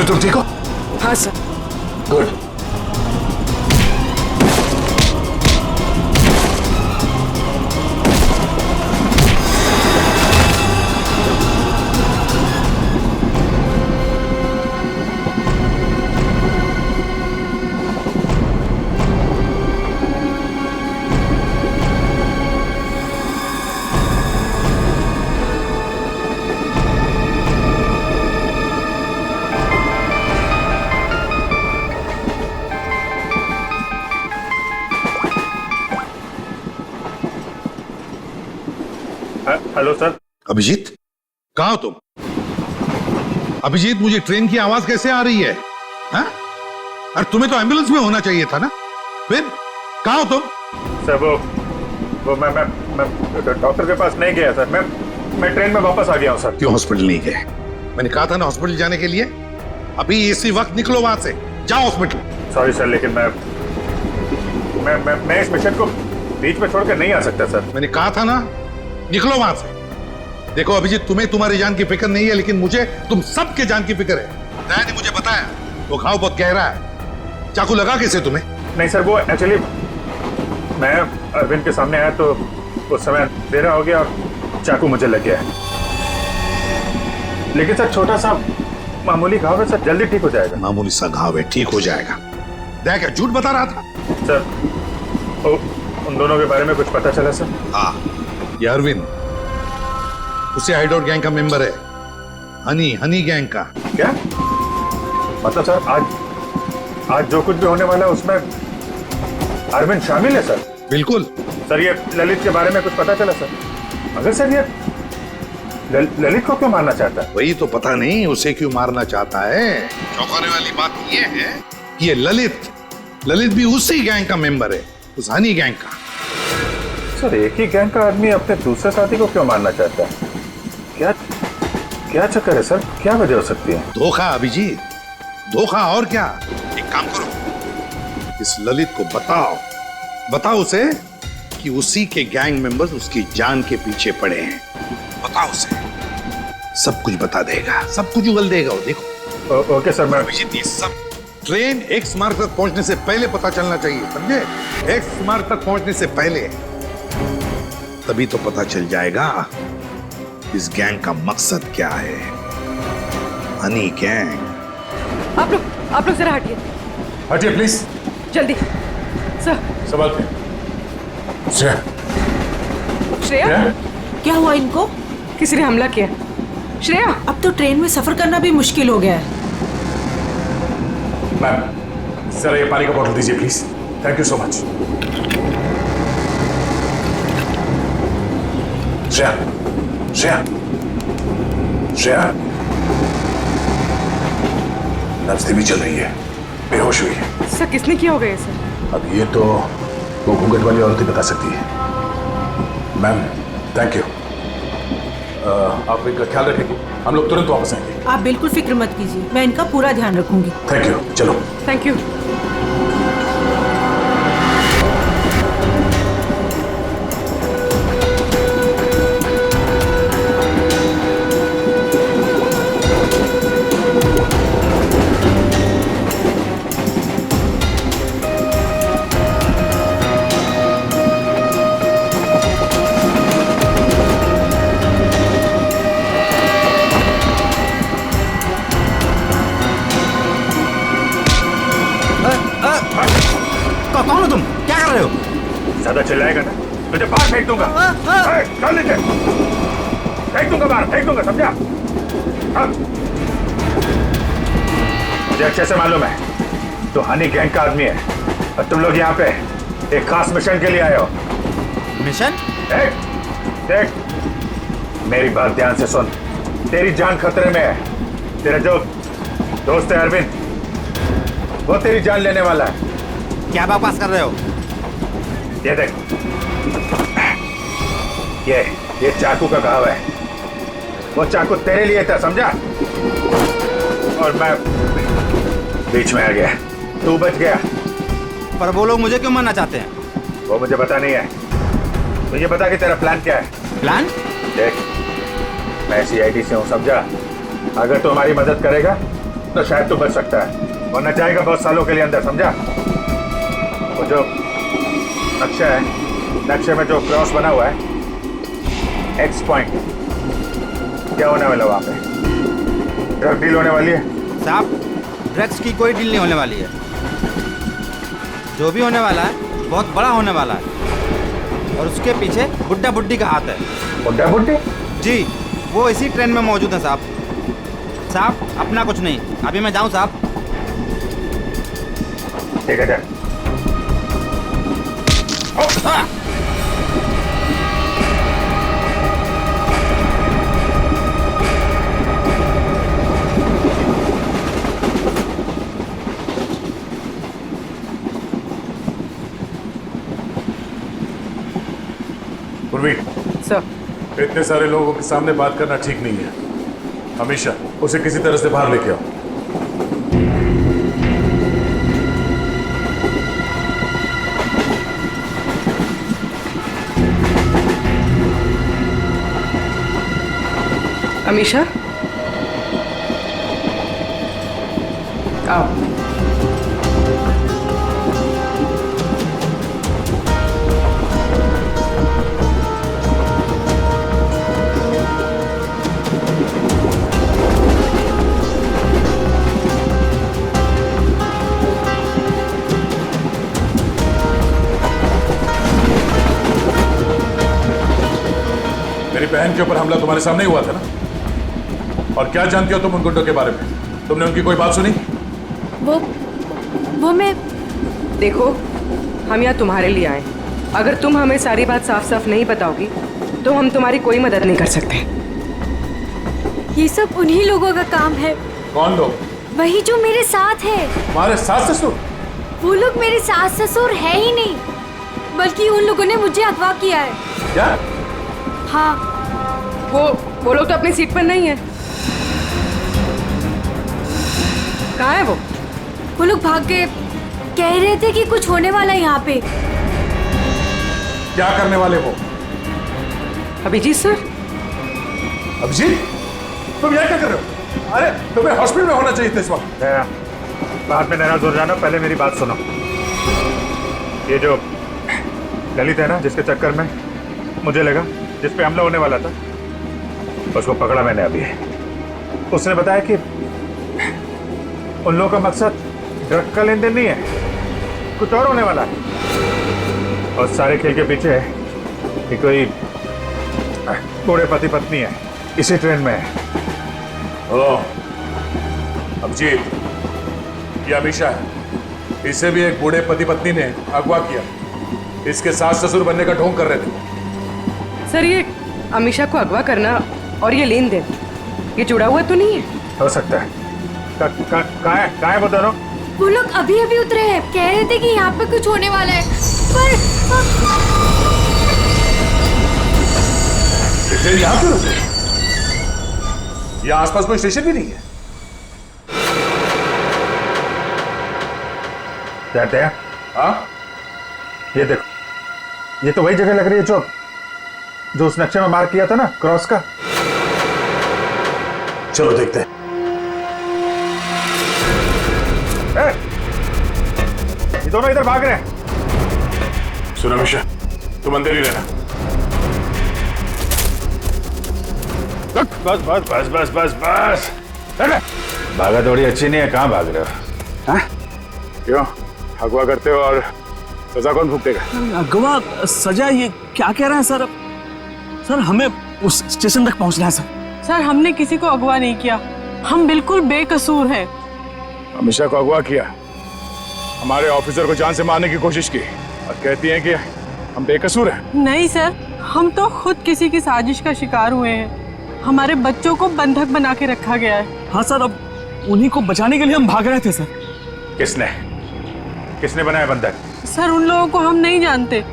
अरविंद तुम ठीक हो? हाँ sir. Good. Hello sir. Abhijit, कहाँ हो तुम? अभिजीत, मुझे ट्रेन की आवाज कैसे आ रही है? हाँ? अरे तुम्हें तो एम्बुलेंस में होना चाहिए था ना। फिर कहाँ हो तुम? सर वो मैं डॉक्टर के पास नहीं गया सर। मैं ट्रेन में वापस आ गया हूँ सर। क्यों हॉस्पिटल नहीं गए? मैंने कहा था ना हॉस्पिटल जाने के लिए। अभी इसी वक्त निकलो वहां से, जाओ हॉस्पिटल। सॉरी सर, लेकिन मैं इस मिशन को बीच में छोड़कर नहीं आ सकता सर। मैंने कहा था ना, निकलो वहां से। देखो अभिजीत, तुम्हें तुम्हारी जान की फिक्र नहीं है, लेकिन मुझे तुम सबके जान की फिक्र है। दया ने मुझे बताया वो घाव बहुत गहरा है। चाकू लगा कैसे तुम्हें? नहीं सर, वो एक्चुअली मैं अरविंद के सामने आया तो उस समय देर हो गया और चाकू मुझे लग गया है। लेकिन सर छोटा सा मामूली घाव है सर, जल्दी ठीक हो जाएगा। मामूली सा घाव है, ठीक हो जाएगा। दया क्या झूठ बता रहा था? सर उन दोनों के बारे में कुछ पता चला सर? हाँ, ये अरविंद उसे हाइडआउट गैंग का मेंबर है। हनी गैंग का। क्या मतलब सर? आज जो कुछ भी होने वाला है उसमें अरविंद शामिल है सर? बिल्कुल सर। ये ललित के बारे में कुछ पता चला सर? अगर सर ये ललित को क्यों मारना चाहता है? वही तो पता नहीं उसे क्यों मारना चाहता है। चौंकाने वाली बात ये है कि ये ललित भी उसी गैंग का मेंबर है, उस हनी गैंग का। सर एक ही गैंग का आदमी अपने दूसरे साथी को क्यों मारना चाहता है? क्या चक्कर है सर? क्या वजह हो सकती है? धोखा अभिजीत, धोखा। और क्या? एक काम करो, इस ललित को बताओ उसे कि उसी के गैंग मेंबर्स उसकी जान के पीछे पड़े हैं। बताओ उसे, सब कुछ बता देगा, सब कुछ उगल देगा वो। देखो। Okay sir. मैं अभिजीत, ये सब ट्रेन एक्स मार्ग तक पहुंचने से पहले पता चलना चाहिए, समझे? एक्स मार्ग तक पहुंचने से पहले, तभी तो पता चल जाएगा इस गैंग का मकसद क्या है। हनी गैंग। आप लोग जरा हटिए। हटिए प्लीज। जल्दी सर। संभाल के। श्रेया। श्रेया, क्या हुआ इनको? किसी ने हमला किया। श्रेया, अब तो ट्रेन में सफर करना भी मुश्किल हो गया है। मैम जरा ये पानी का बोतल दीजिए please. Thank you so much. Shreya नब्ज धीमी चल रही है, बेहोश हुई है। सर किसने किया होगा ये सर? अब ये तो वो घूंघट वाली औरत ही बता सकती है। Ma'am thank you. आप इनका ख्याल रखेंगे, हम लोग तुरंत वापस आएंगे। आप बिल्कुल फिक्र मत कीजिए, मैं इनका पूरा ध्यान रखूंगी। Thank you. चलो। Thank you. कौन हो तुम? क्या कर रहे हो? ज्यादा चिल्लाएगा ना तुझे बाहर फेंक दूंगा। चल नीचे, फेंक दूंगा बाहर, फेंक दूंगा, समझा? मुझे अच्छे से मालूम है तो हनी गैंग का आदमी है और तुम लोग यहाँ पे एक खास मिशन के लिए आए हो। मिशन? देख मेरी बात ध्यान से सुन। तेरी जान खतरे में है। तेरा जो दोस्त है अरविंद, वो तेरी जान लेने वाला है। क्या बकवास कर रहे हो? ये देख, ये चाकू का घाव है। वो चाकू तेरे लिए था, समझा? और मैं बीच में आ गया, तू बच गया। पर वो लोग मुझे क्यों मारना चाहते हैं? वो मुझे पता नहीं है। मुझे बता कि तेरा प्लान क्या है। प्लान? देख मैं CID से हूँ, समझा? अगर तू हमारी मदद करेगा तो शायद तू बच सकता है, वरना जाएगा बहुत सालों के लिए अंदर, समझा? वो जो नक्शा है, नक्शे में जो क्रॉस बना हुआ है, एक्स पॉइंट, क्या होने वाला वहां पे? ड्रग डील होने वाली है साहब, ड्रग्स की कोई डील नहीं होने वाली है। जो भी होने वाला है बहुत बड़ा होने वाला है, और उसके पीछे बुड्ढा बुड्ढी का हाथ है। बुड्ढा बुड्ढी? जी, वो इसी ट्रेन में मौजूद है साहब। साहब, अपना कुछ नहीं, अभी मैं जाऊं साहब? ठीक है, जा। पूर्वी, सर इतने सारे लोगों के सामने बात करना ठीक नहीं है। हमेशा उसे किसी तरह से बाहर लेके आओ। अमीशा, आओ। मेरी बहन के ऊपर हमला तुम्हारे सामने ही हुआ था ना? और क्या जानती हो तुम उन गुंडों के बारे में? तुमने उनकी कोई बात सुनी? वो मैं देखो, हम यहाँ तुम्हारे लिए आए। अगर तुम हमें सारी बात साफ साफ नहीं बताओगी तो हम तुम्हारी कोई मदद नहीं कर सकते। ये सब उन्हीं लोगों का काम है। कौन लोग? वही जो मेरे साथ है। तुम्हारे सास ससुर? वो लोग मेरे सास ससुर है ही नहीं, बल्कि उन लोगों ने मुझे अगवा किया है। क्या? हाँ, वो लोग तो अपनी सीट पर नहीं है। कहाँ है वो? वो लोग भाग गए। कह रहे थे कि कुछ होने वाला है यहाँ पे। क्या करने वाले वो? अभिजीत सर? अभिजीत, तुम यहाँ क्या कर रहे हो? अरे तुम्हें हॉस्पिटल में होना चाहिए था इस वक्त। बाद में नाराज हो जाना, पहले मेरी बात सुनो। ये जो ललित है ना, जिसके चक्कर में मुझे लगा, जिस पे हमला होने वाला था, उसको पकड़ा मैंने अभी। उसने बताया कि उन लोगों का मकसद ड्रग का लेन देन नहीं है, कुछ और होने वाला है। और सारे खेल के पीछे है कि कोई बूढ़े पति पत्नी है, इसी ट्रेन में है। ओह, अभिजीत, ये अमीशा है। इसे भी एक बूढ़े पति पत्नी ने अगवा किया। इसके सास ससुर बनने का ढोंग कर रहे थे। सर, ये अमीशा को अगवा करना और ये लेन देन, ये जुड़ा हुआ तो नहीं है? हो सकता है। कहाँ है वो दोनों? वो लोग अभी अभी उतरे हैं। कह रहे थे कि यहाँ पे कुछ होने वाला है, पर ट्रेन यहाँ क्यों रुकी? यहाँ आसपास कोई स्टेशन भी नहीं है। कहते हैं, हाँ, ये देखो, ये तो वही जगह लग रही है जो उस नक्शे में मार्क किया था ना, क्रॉस का। चलो देखते हैं। ये दोनों इधर भाग रहे हैं। सुनो अमीशा, तुम अंदर ही रहना। बस बस बस बस बस बस। भागा दौड़ी अच्छी नहीं है, कहाँ भाग रहे हो? हाँ? क्यों अगवा करते हो और सजा कौन भुगतेगा? अगवा सजा, ये क्या कह रहे हैं सर? सर, हमें उस स्टेशन तक पहुंचना है सर। सर, हमने किसी को अगवा नहीं किया, हम बिल्कुल बेकसूर हैं। अमीशा को अगवा किया, हमारे ऑफिसर को जान से मारने की कोशिश की, और कहती हैं कि हम बेकसूर हैं। नहीं सर, हम तो खुद किसी की साजिश का शिकार हुए हैं। हमारे बच्चों को बंधक बना के रखा गया है। हाँ सर, अब उन्हीं को बचाने के लिए हम भाग रहे थे सर। किसने बनाया बंधक? सर, उन लोगों को हम नहीं जानते।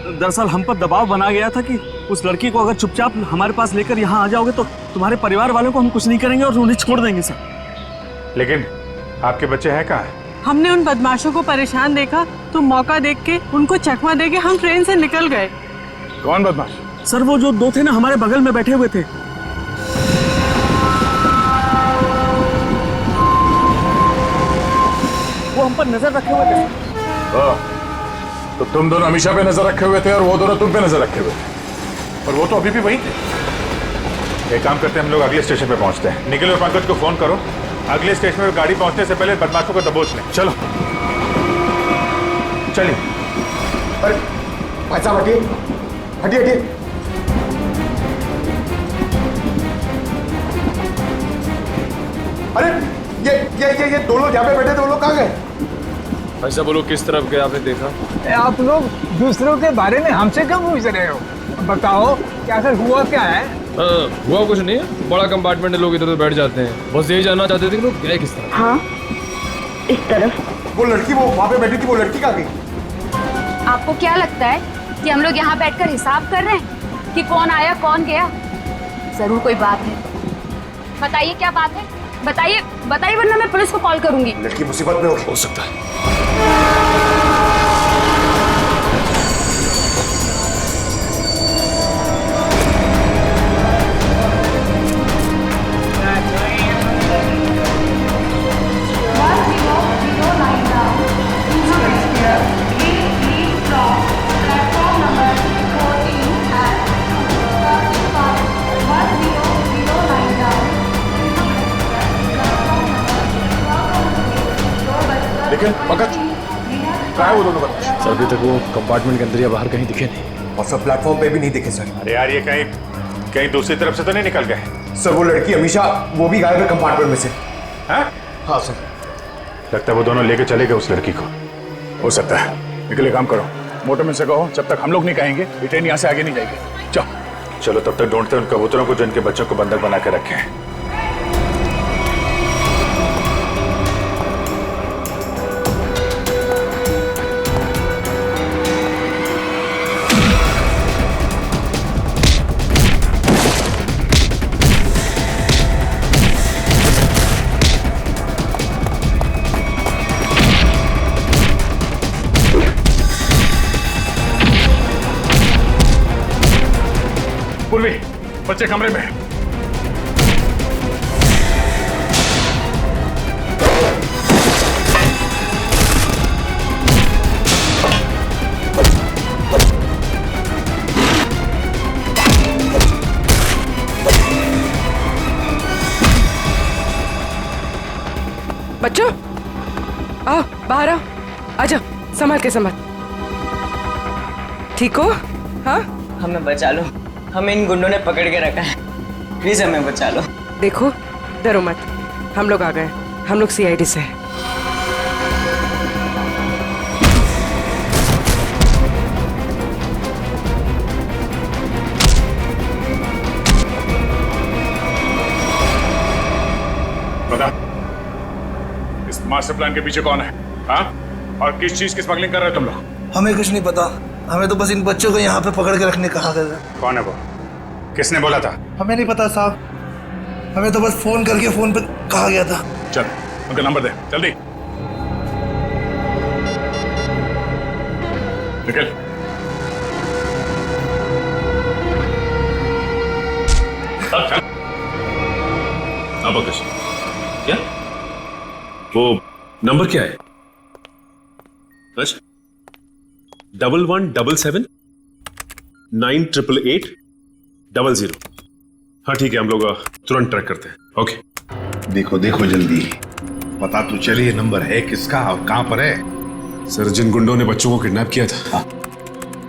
दरअसल हम पर दबाव बना गया था कि उस लड़की को अगर चुपचाप हमारे पास लेकर यहाँ आ जाओगे तो तुम्हारे परिवार वालों को हम कुछ नहीं करेंगे और उन्हें छोड़ देंगे सर। लेकिन आपके बच्चे हैं कहाँ? हमने उन बदमाशों को परेशान देखा तो मौका देख के उनको चकमा देके हम ट्रेन से निकल गए। कौन बदमाश? सर, वो जो दो थे ना, हमारे बगल में बैठे हुए थे। हम पर नजर रखे हुए थे। तो तुम दोनों हमेशा पे नजर रखे हुए थे और वो दोनों तुम पे नजर रखे हुए थे, और वो तो अभी भी वहीं थे। एक काम करते हैं, हम लोग अगले स्टेशन पे पहुंचते हैं। निखिल और पंकज को फोन करो, अगले स्टेशन पे गाड़ी पहुंचने से पहले बदमाशों को दबोच लें। चलो चलिए। अरे भाई साहब हटिए हटिए हटिए। अरे ये दो लोग यहाँ पे बैठे थे, वो लोग कहाँ गए? ऐसा बोलो, किस तरफ गए आपने देखा? आप लोग दूसरों के बारे में हमसे क्यों पूछ रहे हो? बताओ क्या आखिर हुआ क्या है? हुआ कुछ नहीं है, बड़ा कंपार्टमेंट है, लोग इधर उधर बैठ जाते हैं। बस यही जानना चाहते थे कि लोग गए किस तरफ। हाँ, इस तरफ। वो लड़की वो वहाँ पे बैठी थी, वो लड़की कहाँ गई? आपको क्या लगता है कि हम लोग यहाँ बैठकर हिसाब कर रहे हैं कि कौन आया कौन गया? जरूर कोई बात है। बताइए क्या बात है, बताइए बताइए, वरना मैं पुलिस को कॉल करूंगी। लड़की मुसीबत में हो सकता है। लेकिन पंकज क्या है वो दोनों बदमाश? सर अभी तक वो कंपार्टमेंट के अंदर या बाहर कहीं दिखे नहीं। और सब प्लेटफॉर्म पे भी नहीं दिखे सर। अरे यार, ये कहीं कहीं दूसरी तरफ से तो नहीं निकल गए? सर वो लड़की हमेशा वो भी गायब है कंपार्टमेंट में से। हाँ हाँ सर। लगता है वो दोनों लेके चले गए उस लड़की को। हो सकता है। निकल एक काम करो, मोटरमैन से कहो जब तक हम लोग नहीं कहेंगे ये ट्रेन यहाँ से आगे नहीं जाएगी। चलो चलो तब तक ढूंढते हैं उन कबूतरों को जिनके बच्चों को बंधक बना के रखे हैं। पूर्वी, बच्चे कमरे में। बच्चों आओ बाहर आओ, आजा, संभाल के संभाल। ठीक हो? हाँ हमें बचा लो, हमें इन गुंडों ने पकड़ के रखा है, प्लीज हमें बचा लो। देखो डरो मत, हम लोग आ गए, हम लोग सीआईडी से हैं। बता, इस मास्टर प्लान के पीछे कौन है? हाँ? और किस चीज की स्मगलिंग कर रहे हो तुम लोग? हमें कुछ नहीं पता, हमें तो बस इन बच्चों को यहाँ पे पकड़ के रखने कहा गया। कौन है वो? किसने बोला था? हमें नहीं पता साहब, हमें तो बस फोन करके फोन पे कहा गया था। चल उनका नंबर दे जल्दी। निकल। अब क्या वो नंबर क्या है? 1177 988800। हाँ ठीक है, हम लोग तुरंत ट्रैक करते हैं। ओके। देखो देखो जल्दी, पता तो चले ये नंबर है किसका और कहां पर है। सर जिन गुंडों ने बच्चों को किडनैप किया था,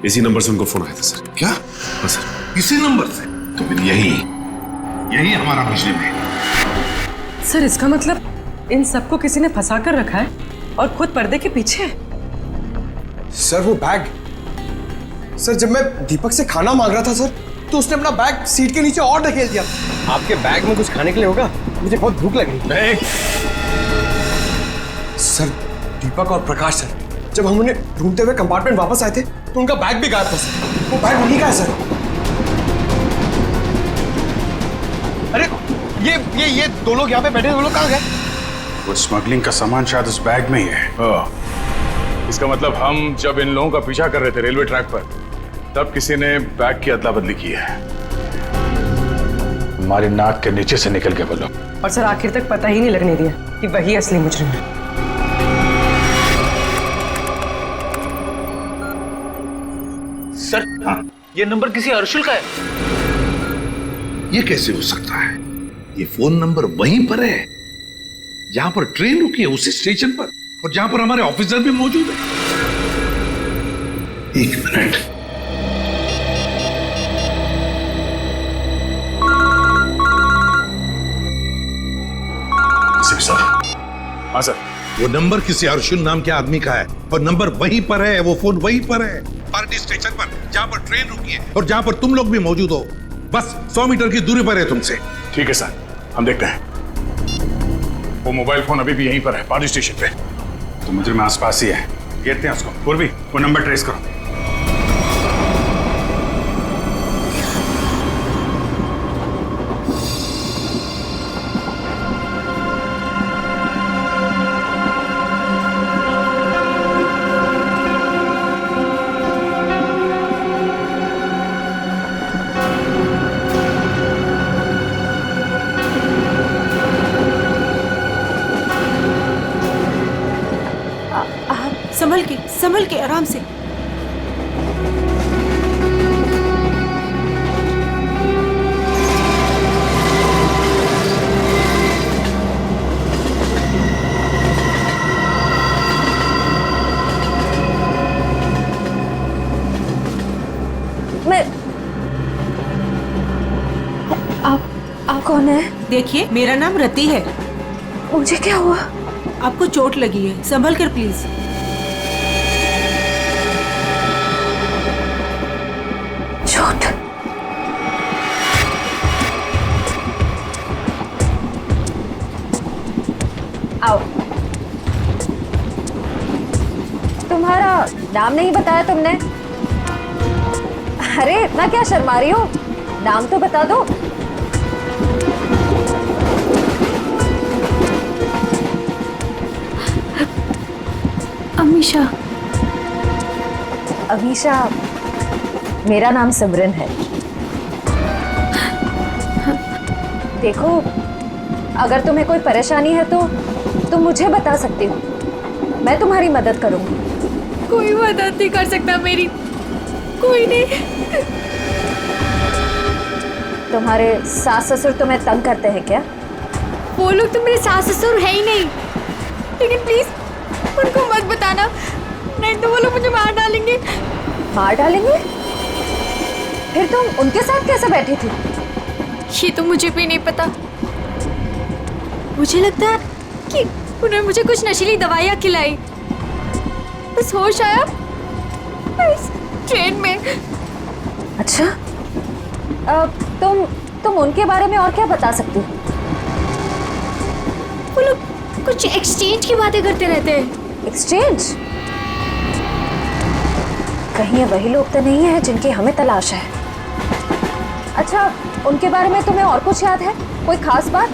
इसी नंबर से उनको फोन आया था सर। क्या? हाँ सर। इसी नंबर से? तो फिर यही हमारा मुजरिम है। सर इसका मतलब इन सबको किसी ने फंसा कर रखा है और खुद पर्दे के पीछे है। सर वो बैग, सर जब मैं दीपक से खाना मांग रहा था सर, तो उसने अपना बैग सीट के नीचे और ढकेल दिया। आपके बैग में कुछ खाने के लिए होगा, मुझे बहुत भूख लग रही। सर दीपक और प्रकाश सर, जब हम उन्हें ढूंढते हुए कंपार्टमेंट वापस आए थे तो उनका बैग भी गायब था सर। वो बैग उन्हीं का है सर। अरे ये दो लोग यहाँ पे बैठे, वो लोग कहाँ गए? वो स्मगलिंग का सामान शायद उस बैग में ही है। इसका मतलब हम जब इन लोगों का पीछा कर रहे थे रेलवे ट्रैक पर, तब किसी ने बैग की अदला बदली की है। हमारी नाक के नीचे से निकल के बोलो। और सर आखिर तक पता ही नहीं लगने दिया कि वही असली मुजरिम है। सर हाँ, ये नंबर किसी अर्शुल का है। ये कैसे हो सकता है? ये फोन नंबर वहीं पर है जहां पर ट्रेन रुकी है, उसी स्टेशन पर, और जहां पर हमारे ऑफिसर भी मौजूद है। एक मिनट। हाँ सर। वो नंबर किसी अर्जुन नाम के आदमी का है और नंबर वहीं पर है, वो फोन वहीं पर है, पार्टी स्टेशन पर, जहां पर ट्रेन रुकी है और जहां पर तुम लोग भी मौजूद हो। बस 100 मीटर की दूरी पर है तुमसे। ठीक है सर, हम देखते हैं। वो मोबाइल फोन अभी भी यहीं पर है, पार्टी स्टेशन पे। तो मुझे आसपास ही है, घेरते हैं उसको। पूर्वी, वो नंबर ट्रेस करो। संभल के आराम से। आप कौन है? देखिए, मेरा नाम रति है। मुझे क्या हुआ? आपको चोट लगी है, संभल कर प्लीज। चोट? आओ। तुम्हारा नाम नहीं बताया तुमने? अरे इतना क्या शर्मा रही हो? नाम तो बता दो। अमीशा। अमीशा, मेरा नाम सिमरन है। देखो, अगर तुम्हें कोई परेशानी है तो तुम मुझे बता सकती हो, मैं तुम्हारी मदद करूंगी। कोई मदद नहीं कर सकता मेरी, कोई नहीं। तुम्हारे सास ससुर तुम्हें तंग करते हैं क्या? वो लोग तो मेरे सास ससुर है ही नहीं, लेकिन प्लीज उनको मत बताना, नहीं तो वो लोग मुझे मार डालेंगे। मार डालेंगे? फिर तुम उनके साथ कैसे बैठी थी? ये तो मुझे भी नहीं पता। मुझे लगता है कि उन्होंने मुझे कुछ नशीली दवाइयाँ खिलाई, बस होश आया इस ट्रेन में। अच्छा, तुम उनके बारे में और क्या बता सकती हो? वो लोग कुछ एक्सचेंज की बातें करते रहते हैं। एक्सचेंज? कहीं ये वही लोग तो नहीं है जिनकी हमें तलाश है? अच्छा, उनके बारे में तुम्हें और कुछ याद है? कोई खास बात?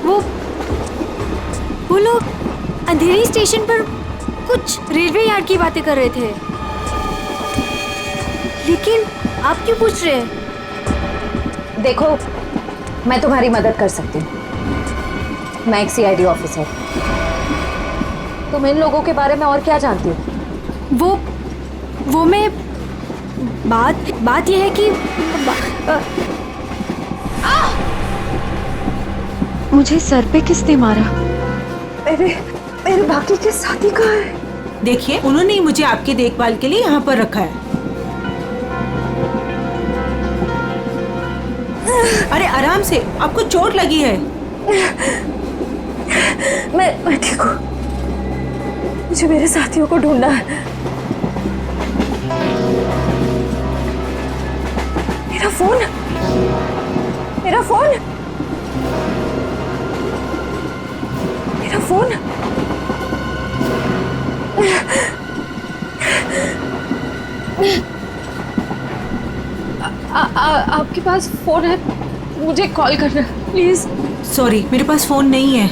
वो लोग अंधेरी स्टेशन पर कुछ रेलवे यार्ड की बातें कर रहे थे। लेकिन आप क्यों पूछ रहे हैं? देखो, मैं तुम्हारी मदद कर सकती हूँ। मैं एक CID ऑफिसर। तुम इन लोगों के बारे में और क्या जानती हो? वो मैं बात यह है कि मुझे सर पे किसने मारा? मेरे बाकी के साथी कहाँ है? देखिए, उन्होंने ही मुझे आपकी देखभाल के लिए यहाँ पर रखा है। अरे आराम से, आपको चोट लगी है। मैं ठीक हूँ। मुझे मेरे साथियों को ढूंढना है। मेरा फोन, मेरा फोन, मेरा फोन। आपके पास फोन है? मुझे कॉल करना प्लीज। सॉरी, मेरे पास फोन नहीं है।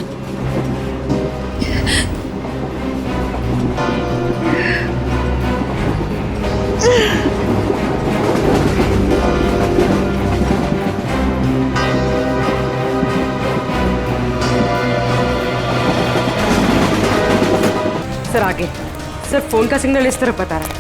सर आगे, सर फोन का सिग्नल इस तरफ बता रहा है।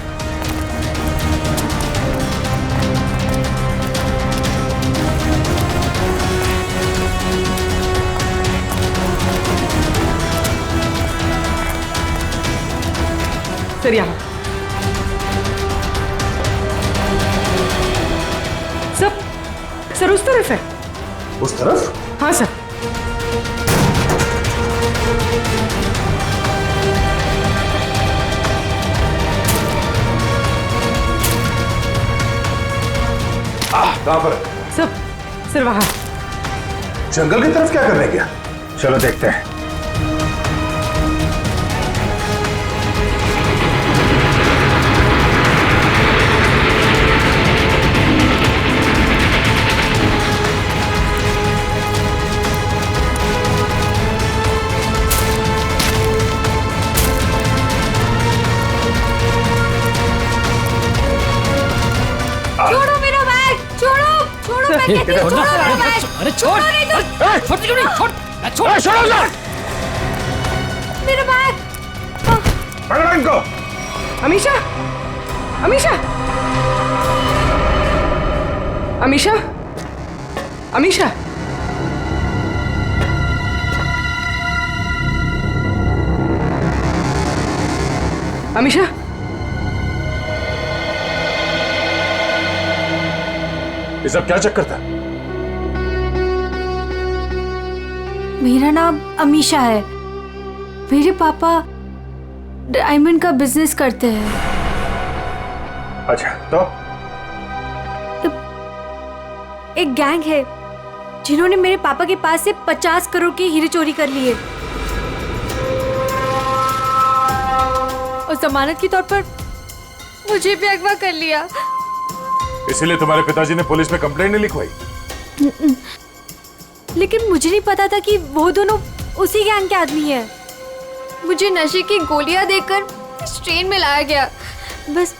सर उस तरफ है। उस तरफ? हाँ सर। कहाँ पर? सर वहाँ। जंगल की तरफ क्या करने गया? चलो देखते हैं। छोड़ो मेरा बैग, छोड़ो मैं कहती हूँ, छोड़ो मेरा बैग। अरे छोड़, नहीं तो छोड़ क्यों नहीं, छोड़ छोड़ो मेरा बैग। पकड़ो इनको। अमीशा, अमीशा, अमीशा, अमीशा। अमीशा, ये सब क्या चक्कर था? मेरा नाम अमीशा है। मेरे पापा डायमंड का बिजनेस करते हैं। अच्छा तो एक गैंग है जिन्होंने मेरे पापा के पास से 50 करोड़ के हीरे चोरी कर लिए और जमानत के तौर पर मुझे भी अगवा कर लिया। इसीलिए तुम्हारे पिताजी ने पुलिस में कंप्लेंट नहीं लिखवाई? लेकिन मुझे नहीं पता था कि वो दोनों उसी गैंग के आदमी हैं। मुझे नशे की गोलियां देकर इस ट्रेन में लाया गया, बस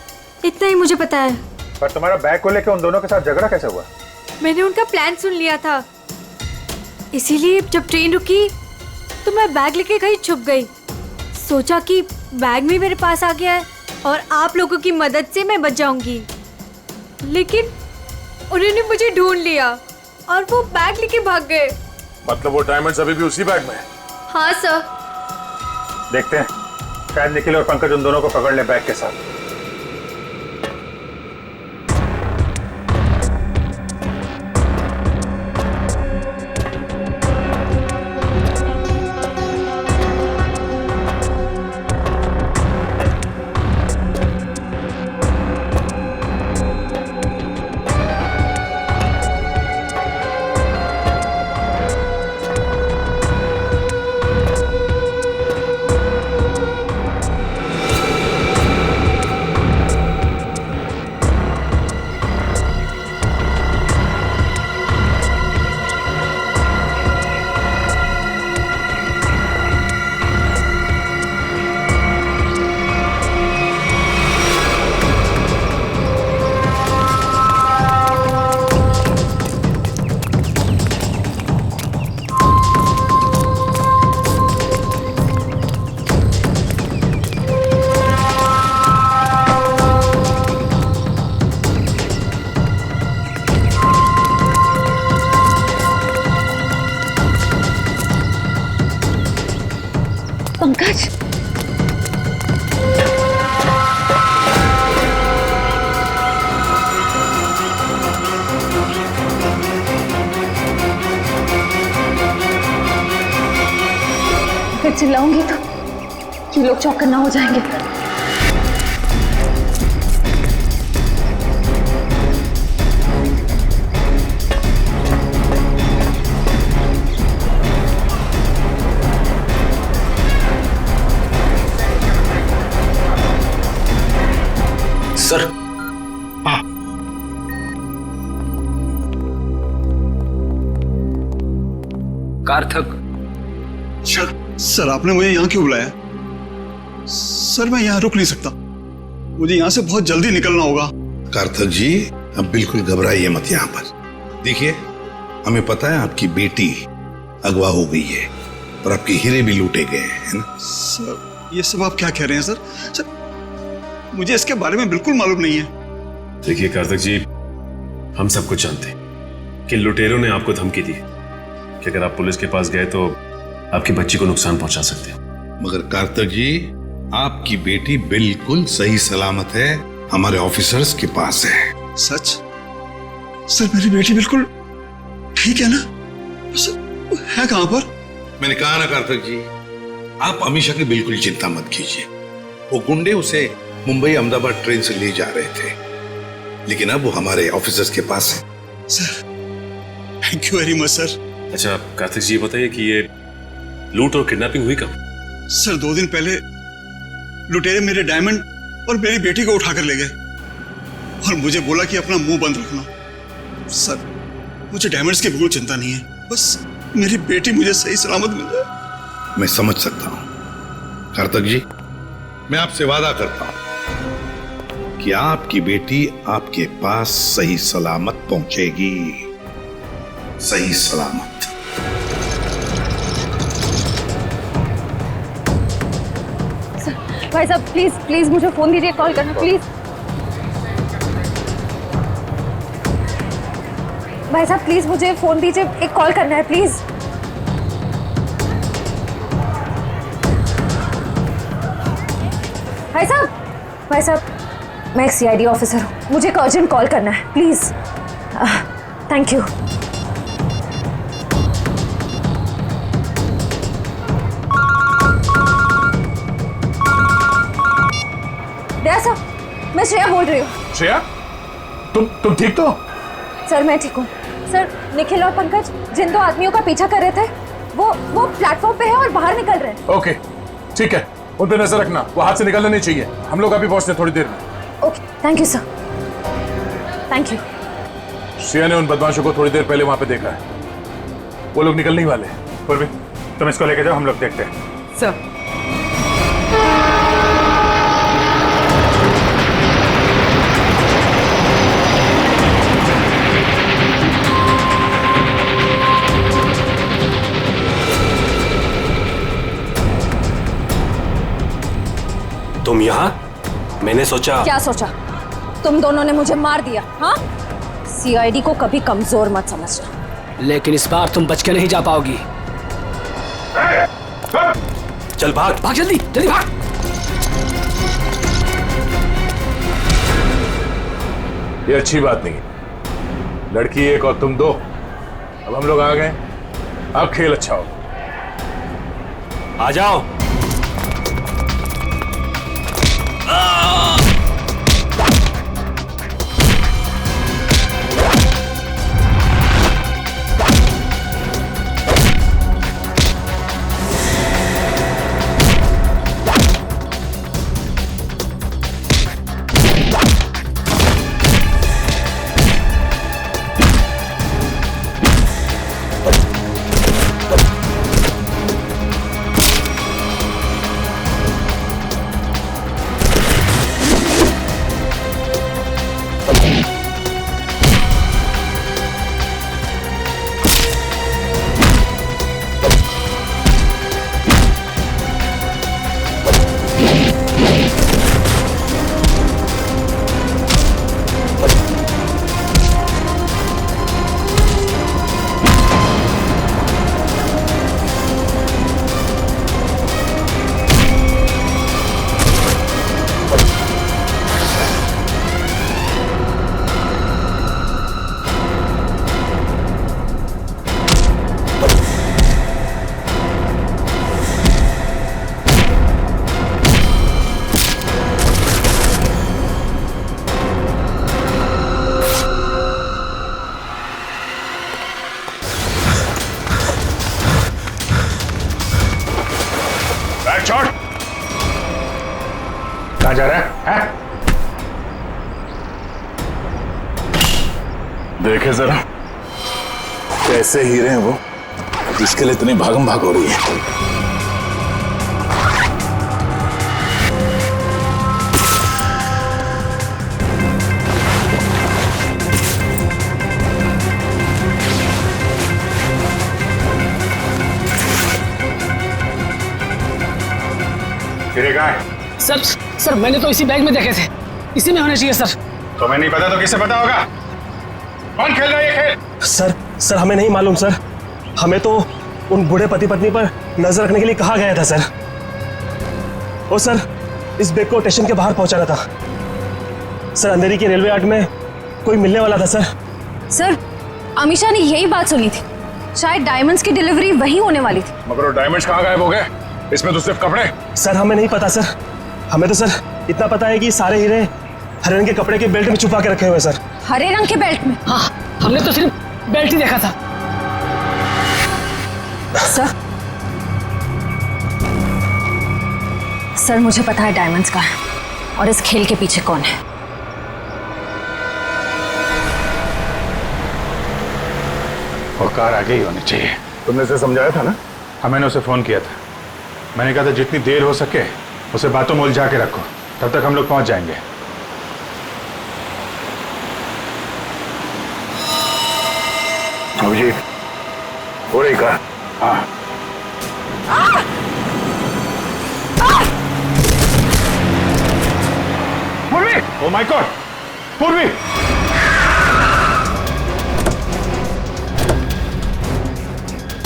इतना ही मुझे पता है। पर तुम्हारा बैग को लेकर उन दोनों के साथ झगड़ा कैसे हुआ? मैंने उनका प्लान सुन लिया था, इसीलिए जब ट्रेन रुकी तो मैं बैग लेके कहीं छुप गई। सोचा कि बैग भी मेरे पास आ गया है और आप लोगों की मदद से मैं बच जाऊंगी, लेकिन उन्होंने मुझे ढूंढ लिया और वो बैग लेके भाग गए। मतलब वो डायमंड्स अभी भी उसी बैग में है? हाँ सर। देखते हैं, शायद निखिल और पंकज उन दोनों को पकड़ ले बैग के साथ। पंकज, अगर चिल्लाऊंगी तो ये लोग चौकन्ना ना हो जाएंगे। सर, हाँ, कार्थक। सर आपने मुझे यहाँ क्यों बुलाया? सर मैं यहाँ रुक नहीं सकता, मुझे यहाँ से बहुत जल्दी निकलना होगा। कार्थक जी, अब बिल्कुल घबराइए मत यहाँ पर। देखिए, हमें पता है आपकी बेटी अगवा हो गई है और आपके हीरे भी लूटे गए हैं, है ना? सर ये सब आप क्या कह रहे हैं सर? सर मुझे इसके बारे में बिल्कुल मालूम नहीं है। देखिए कार्थक जी, हम सब कुछ जानते हैं कि लुटेरों ने आपको धमकी दी कि अगर आप पुलिस के पास गए तो आपकी बच्ची को नुकसान पहुंचा सकते हैं। मगर कार्थक जी, आपकी बेटी बिल्कुल सही सलामत है, हमारे ऑफिसर्स के पास है। सच? सर मेरी बेटी बिल्कुल ठीक है ना? सर वो है कहां पर? मैंने कहा ना कार्तिक जी, आप अमीषा की बिल्कुल चिंता मत कीजिए। वो गुंडे उसे मुंबई अहमदाबाद ट्रेन से ले जा रहे थे, लेकिन अब वो हमारे ऑफिसर्स के पास है। Sir thank you very much sir. अच्छा कार्तिक जी, ये बताइए कि ये लूट और किडनैपिंग हुई कब? सर 2 दिन पहले लुटेरे मेरे डायमंड और मेरी बेटी को उठाकर ले गए और मुझे बोला कि अपना मुंह बंद रखना। सर मुझे डायमंड्स की बिल्कुल चिंता नहीं है, बस मेरी बेटी मुझे सही सलामत मिल जाए। मैं समझ सकता हूं कार्तिक जी, मैं आपसे वादा करता हूं कि आपकी बेटी आपके पास सही सलामत पहुंचेगी, सही सलामत। भाई साहब प्लीज प्लीज मुझे फोन दीजिए, कॉल करना प्लीज। भाई साहब प्लीज मुझे फोन दीजिए, एक कॉल करना है प्लीज। भाई साहब मैं एक सीआईडी ऑफिसर हूँ, मुझे एक अर्जेंट कॉल करना है प्लीज। Thank you. दया साहब मैं श्रेया बोल रही हूँ। श्रेया, तुम ठीक तो? सर मैं ठीक हूँ। सर निखिल और पंकज जिन 2 आदमियों का पीछा कर रहे थे वो प्लेटफॉर्म पे है और बाहर निकल रहे हैं। ओके ठीक है, उन पे नजर रखना, वो हाथ से निकलना नहीं चाहिए। हम लोग अभी पहुंचते थोड़ी देर में। Okay thank you sir, thank you. Shreya ने उन बदमाशों को थोड़ी देर पहले वहां पे देखा है, वो लोग निकलने ही वाले हैं। पूर्वी तुम इसको लेके जाओ, हम लोग देखते हैं। सर तुम यहाँ? मैंने सोचा। क्या सोचा? तुम दोनों ने मुझे मार दिया। हाँ, सीआईडी को कभी कमजोर मत समझना। लेकिन इस बार तुम बच के नहीं जा पाओगी। चल भाग भाग, जल्दी जल्दी भाग। ये अच्छी बात नहीं, लड़की एक और तुम 2। अब हम लोग आ गए, अब खेल अच्छा हो। आ जाओ। कहाँ जा रहा है? देखे जरा कैसे हीरे हैं वो, जिसके लिए इतनी भागम भाग हो रही है। हीरे कहाँ है? सर मैंने तो इसी बैग में देखे थे, इसी में होने चाहिए सर। तुम्हें नहीं पता तो किसे पता होगा? कौन खेल रहा है ये खेल? सर हमें नहीं मालूम सर, हमें तो उन बूढ़े पति पत्नी पर नजर रखने के लिए कहा गया था सर। और सर इस बैग को स्टेशन के बाहर पहुंचाना था सर, अंधेरी के रेलवे यार्ड में कोई मिलने वाला था सर। सर अमीशा ने यही बात सुनी थी, शायद डायमंड्स की डिलीवरी वही होने वाली थी। मगर वो डायमंड्स कहाँ गायब हो गए? इसमें तो सिर्फ कपड़े। सर हमें नहीं पता सर, हमें तो सर इतना पता है कि सारे हीरे हरे रंग के कपड़े के बेल्ट में छुपा के रखे हुए सर। हरे रंग के बेल्ट में? हाँ, हमने तो सिर्फ बेल्ट ही देखा था। सर मुझे पता है डायमंड्स का है और इस खेल के पीछे कौन है। वो कार आगे ही होनी चाहिए। तुमने उसे समझाया था ना? हाँ, मैंने उसे फोन किया था। मैंने कहा था जितनी देर हो सके उसे बातों में उलझा के रखो, तब तक हम लोग पहुंच जाएंगे। अभिजीत, हो रही कार? हाँ। पूर्वी! Oh my God! पूर्वी!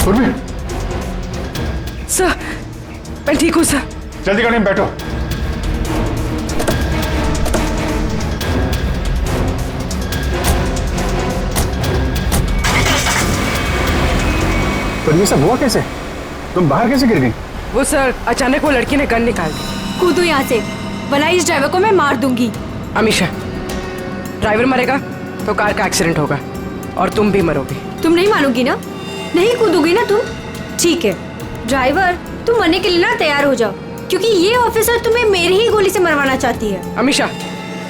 पूर्वी! सर, मैं ठीक हूँ सर। जल्दी गाड़ी में बैठो। पर ये सब हुआ कैसे? तुम बाहर कैसे गिर गई? वो सर, अचानक वो लड़की ने गन निकाल दी। कूदो यहाँ से, वरना इस ड्राइवर को मैं मार दूंगी। अमीशा, ड्राइवर मरेगा तो कार का एक्सीडेंट होगा और तुम भी मरोगी। तुम नहीं मानोगी ना? नहीं कूदोगी ना तुम? ठीक है ड्राइवर, तुम मरने के लिए ना तैयार हो जाओ, क्योंकि ये ऑफिसर तुम्हें मेरी ही गोली से मरवाना चाहती है। अमीशा,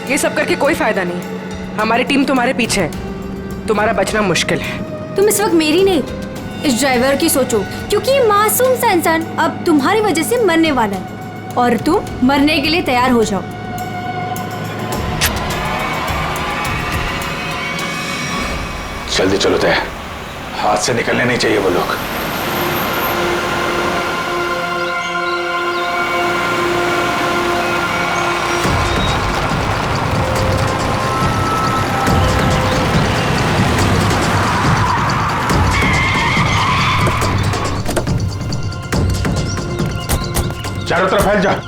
ये सब करके कोई फायदा नहीं। हमारी टीम तुम्हारे पीछे है, तुम्हारा बचना मुश्किल है। तुम इस वक्त मेरी नहीं, इस ड्राइवर की सोचो, क्योंकि ये मासूम सा इंसान अब तुम्हारी वजह से मरने वाला है और तुम मरने के लिए तैयार हो जाओ। जल्दी चलो तय, हाथ से निकलने नहीं चाहिए वो लोग। चारों तरफ फैल जा।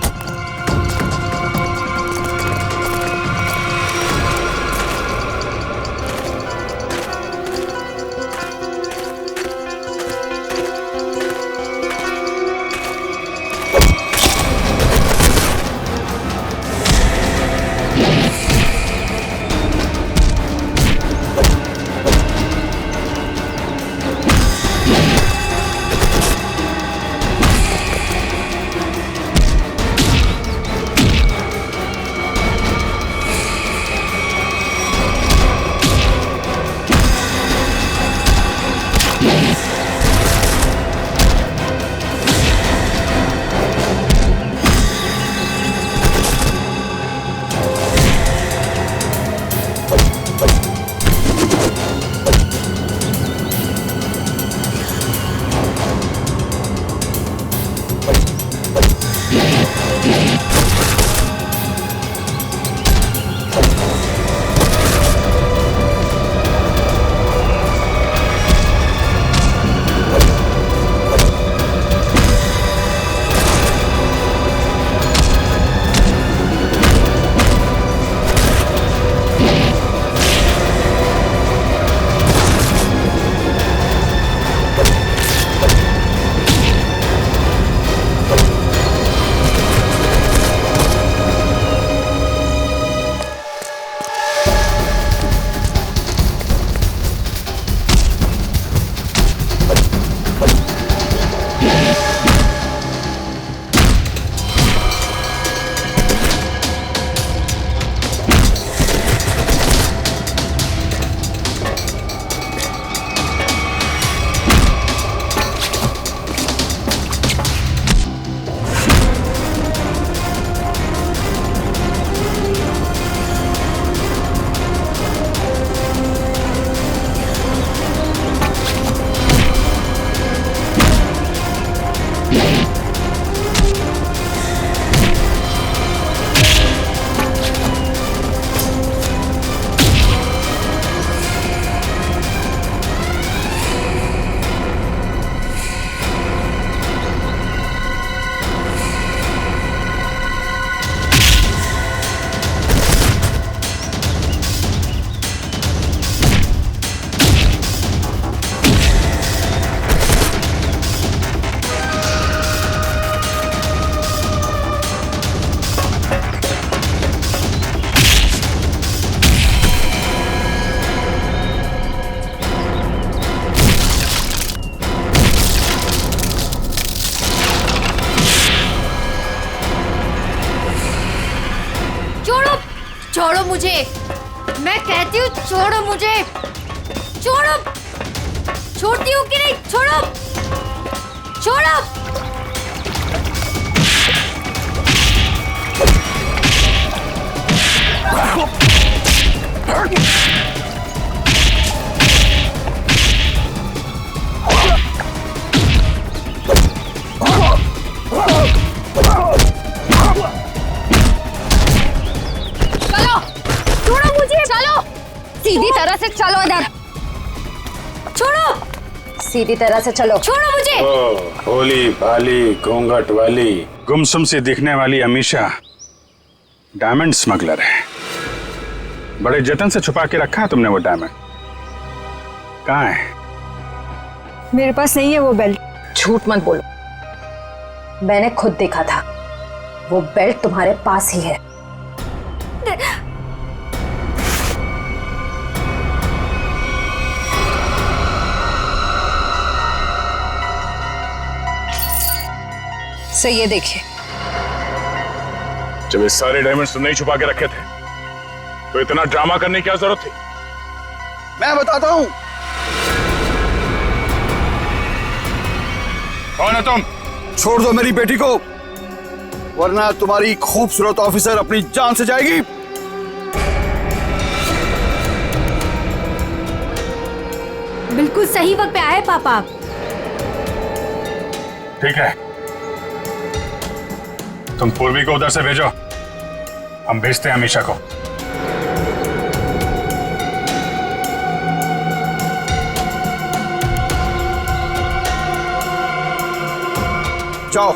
मुझे, मैं कहती हूँ छोड़ो मुझे, छोड़ो। छोड़ती हूँ कि नहीं? छोड़ो, छोड़ो। चलो, छोड़ो मुझे, चलो। सीधी तरह से चलो इधर, छोड़ो, सीधी तरह से चलो। छोड़ो मुझे। ओ, भोली भाली घूंघट वाली गुमसुम से दिखने वाली अमीशा डायमंड स्मगलर है। बड़े जतन से छुपा के रखा है तुमने वो डायमंड। कहाँ है? मेरे पास नहीं है वो बेल्ट। झूठ मत बोलो, मैंने खुद देखा था। वो बेल्ट तुम्हारे पास ही है। सही, ये देखिए। जब ये सारे डायमंड्स तुमने ही छुपा के रखे थे तो इतना ड्रामा करने की क्या जरूरत थी? मैं बताता हूं। कौन है तुम? छोड़ दो मेरी बेटी को, वरना तुम्हारी खूबसूरत ऑफिसर अपनी जान से जाएगी। बिल्कुल सही वक्त पे आए पापा। ठीक है, तुम पूर्वी को उधर से भेजो, हम भेजते हैं अमीशा को। जाओ।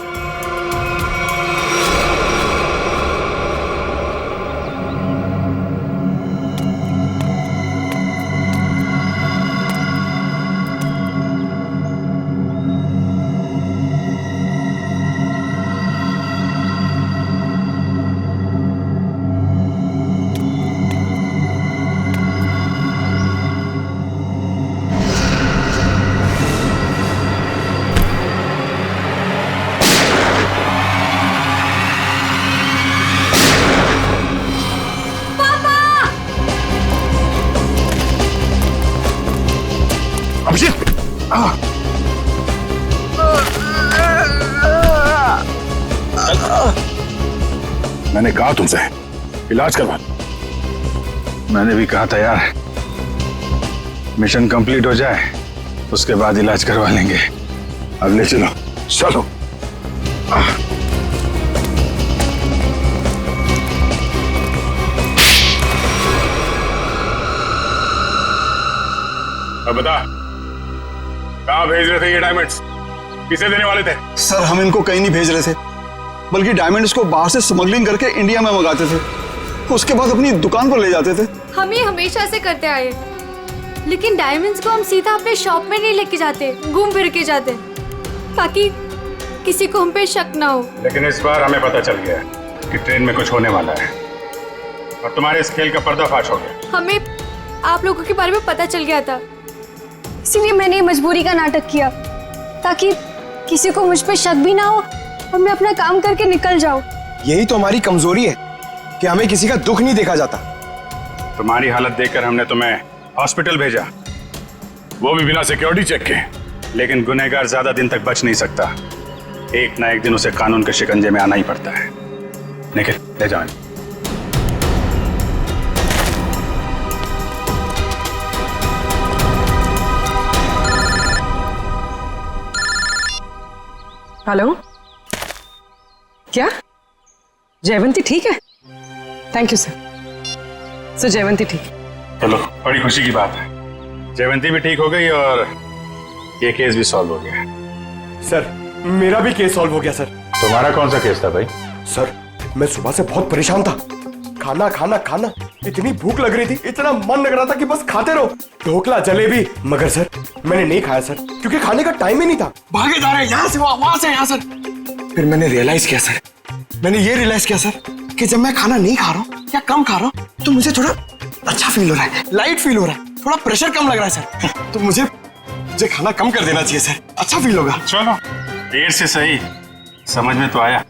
मैंने कहा तुमसे इलाज करवा। मैंने भी कहा था यार, मिशन कंप्लीट हो जाए उसके बाद इलाज करवा लेंगे। अब ले चलो, चलो। अब बता, कहाँ भेज रहे थे ये डायमंड्स? किसे देने वाले थे? सर, हम इनको कहीं नहीं भेज रहे थे, बल्कि डायमंड्स को बाहर से स्मगलिंग करके इंडिया में मंगाते थे, उसके बाद अपनी दुकान पर ले जाते थे। हम ये हमेशा से करते आए, लेकिन डायमंड्स को हम सीधा अपने शॉप में नहीं लेके जाते, घूम फिर के जाते, ताकि किसी को हम पे शक ना हो। लेकिन इस बार हमें पता चल गया कि ट्रेन में कुछ होने वाला है और तुम्हारे इस खेल का पर्दाफाश हो गया। हमें आप लोगों के बारे में पता चल गया था, इसीलिए मैंने ये मजबूरी का नाटक किया, ताकि किसी को मुझ पे शक भी ना हो और मैं अपना काम करके निकल जाऊं। यही तो हमारी कमजोरी है कि हमें किसी का दुख नहीं देखा जाता। तुम्हारी हालत देखकर हमने तुम्हें हॉस्पिटल भेजा, वो भी बिना सिक्योरिटी चेक के। लेकिन गुनहगार ज्यादा दिन तक बच नहीं सकता, एक ना एक दिन उसे कानून के शिकंजे में आना ही पड़ता है। निखिल, ले जाओ। हेलो, क्या जयवंती ठीक है? Thank you sir. Sir Jayvanti ठीक है। चलो, बड़ी खुशी की बात है, जयवंती भी ठीक हो गई और ये केस भी सॉल्व हो गया। सर, मेरा भी केस सॉल्व हो गया सर। तुम्हारा कौन सा केस था भाई? सर, मैं सुबह से बहुत परेशान था, खाना खाना खाना, इतनी भूख लग रही थी, इतना मन लग रहा था कि बस खाते रहो, ढोकला जलेबी। मगर सर, मैंने नहीं खाया सर, क्योंकि खाने का टाइम ही नहीं था। भागे जा रहे हैं यहाँ से वहां से यहाँ सर। फिर मैंने रियलाइज किया सर, मैंने ये रियलाइज किया सर कि जब मैं खाना नहीं खा रहा हूँ या कम खा रहा हूँ तो मुझे थोड़ा अच्छा फील हो रहा है, लाइट फील हो रहा है, थोड़ा प्रेशर कम लग रहा है सर। तो मुझे खाना कम कर देना चाहिए सर, अच्छा फील होगा। चलो, देर से सही, समझ में तो आया।